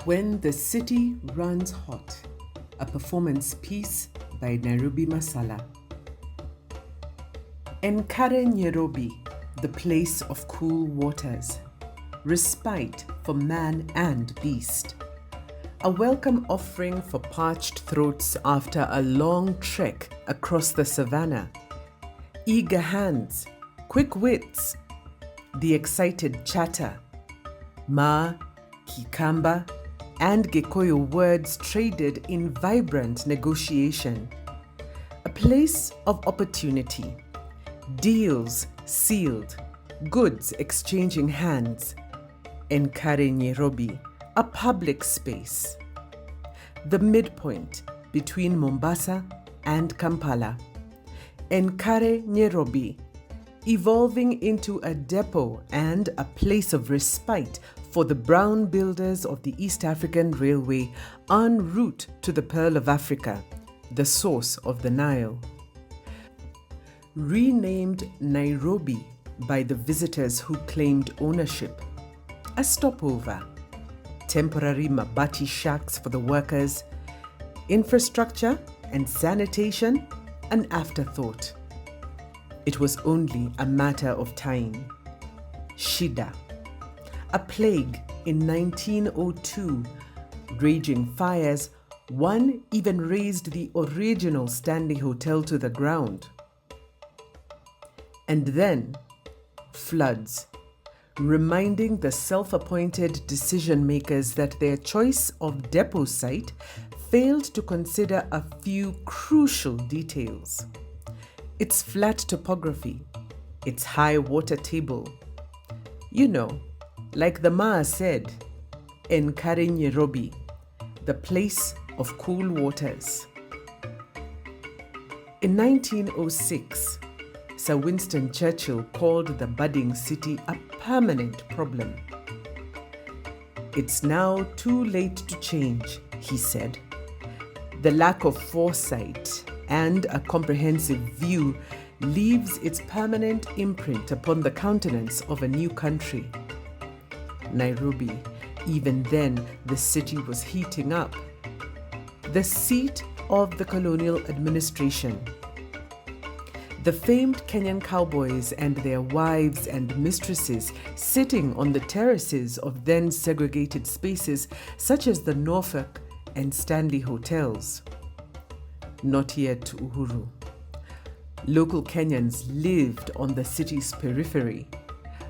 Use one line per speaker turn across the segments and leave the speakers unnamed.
When the City Runs Hot, a performance piece by Nairobi Masala. Nairobi, the place of cool waters, respite for man and beast. A welcome offering for parched throats after a long trek across the savannah. Eager hands, quick wits, the excited chatter, Ma, Kikamba, and Gikuyu words traded in vibrant negotiation. A place of opportunity, deals sealed, goods exchanging hands. Nairobi, a public space. The midpoint between Mombasa and Kampala. Nairobi, evolving into a depot and a place of respite for the brown builders of the East African Railway en route to the Pearl of Africa, the source of the Nile. Renamed Nairobi by the visitors who claimed ownership. A stopover. Temporary mabati shacks for the workers. Infrastructure and sanitation, an afterthought. It was only a matter of time. Shida. A plague in 1902, raging fires, one even razed the original Stanley Hotel to the ground. And then, floods, reminding the self-appointed decision-makers that their choice of depot site failed to consider a few crucial details. Its flat topography, its high water table. You know, like the Ma said, Nairobi, the place of cool waters. In 1906, Sir Winston Churchill called the budding city a permanent problem. It's now too late to change, he said. The lack of foresight and a comprehensive view leaves its permanent imprint upon the countenance of a new country. Nairobi, even then the city was heating up. The seat of the colonial administration. The famed Kenyan cowboys and their wives and mistresses sitting on the terraces of then segregated spaces such as the Norfolk and Stanley hotels. Not yet Uhuru. Local Kenyans lived on the city's periphery,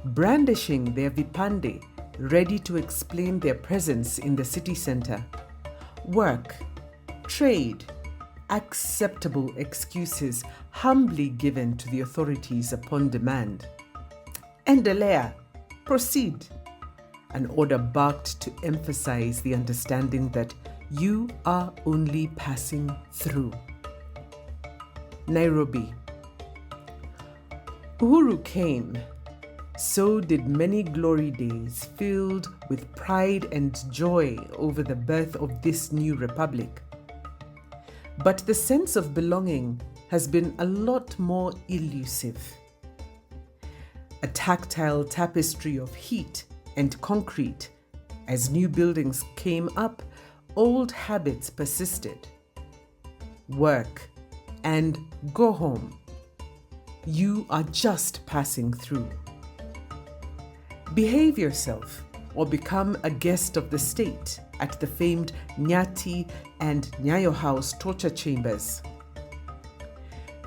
brandishing their vipande, ready to explain their presence in the city center. Work, trade, acceptable excuses humbly given to the authorities upon demand. Endelea, proceed. An order barked to emphasize the understanding that you are only passing through. Nairobi. Uhuru came. So did many glory days filled with pride and joy over the birth of this new republic. But the sense of belonging has been a lot more elusive. A tactile tapestry of heat and concrete. As new buildings came up, old habits persisted. Work and go home. You are just passing through. Behave yourself or become a guest of the state at the famed Nyati and Nyayo House torture chambers.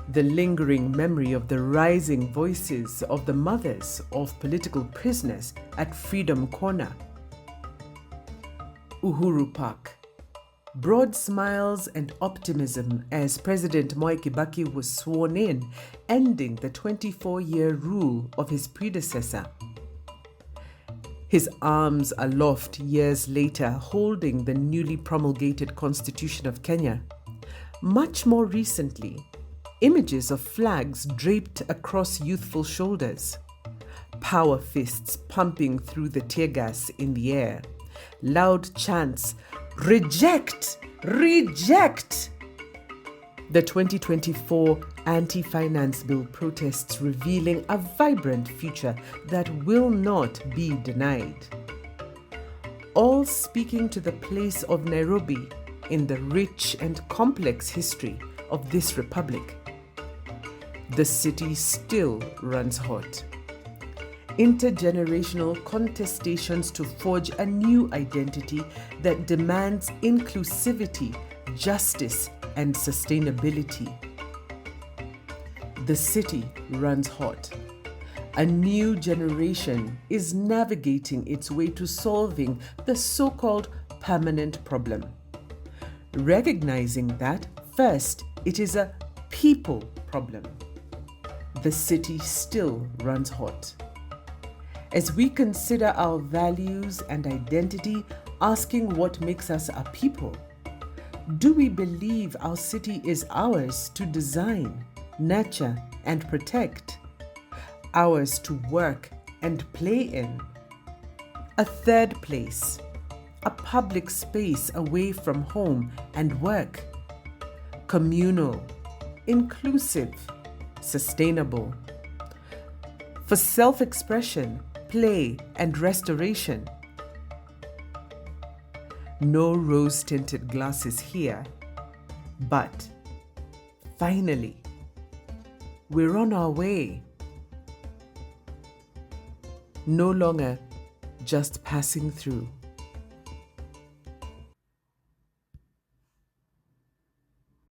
The lingering memory of the rising voices of the mothers of political prisoners at Freedom Corner. Uhuru Park. Broad smiles and optimism as President Mwai Kibaki was sworn in, ending the 24-year rule of his predecessor. His arms aloft years later holding the newly promulgated Constitution of Kenya. Much more recently, images of flags draped across youthful shoulders. Power fists pumping through the tear gas in the air. Loud chants, "Reject! Reject!" The 2024 anti-finance bill protests revealing a vibrant future that will not be denied. all speaking to the place of Nairobi in the rich and complex history of this republic. The city still runs hot. Intergenerational contestations to forge a new identity that demands inclusivity, justice, and sustainability. The city runs hot. A new generation is navigating its way to solving the so-called permanent problem. Recognizing that, first, it is a people problem. The city still runs hot. As we consider our values and identity, asking what makes us a people, do we believe our city is ours to design, nurture, and protect? Ours to work and play in? A third place, a public space away from home and work, communal, inclusive, sustainable, for self-expression, play, and restoration. No rose-tinted glasses here, but finally, we're on our way. No longer just passing through.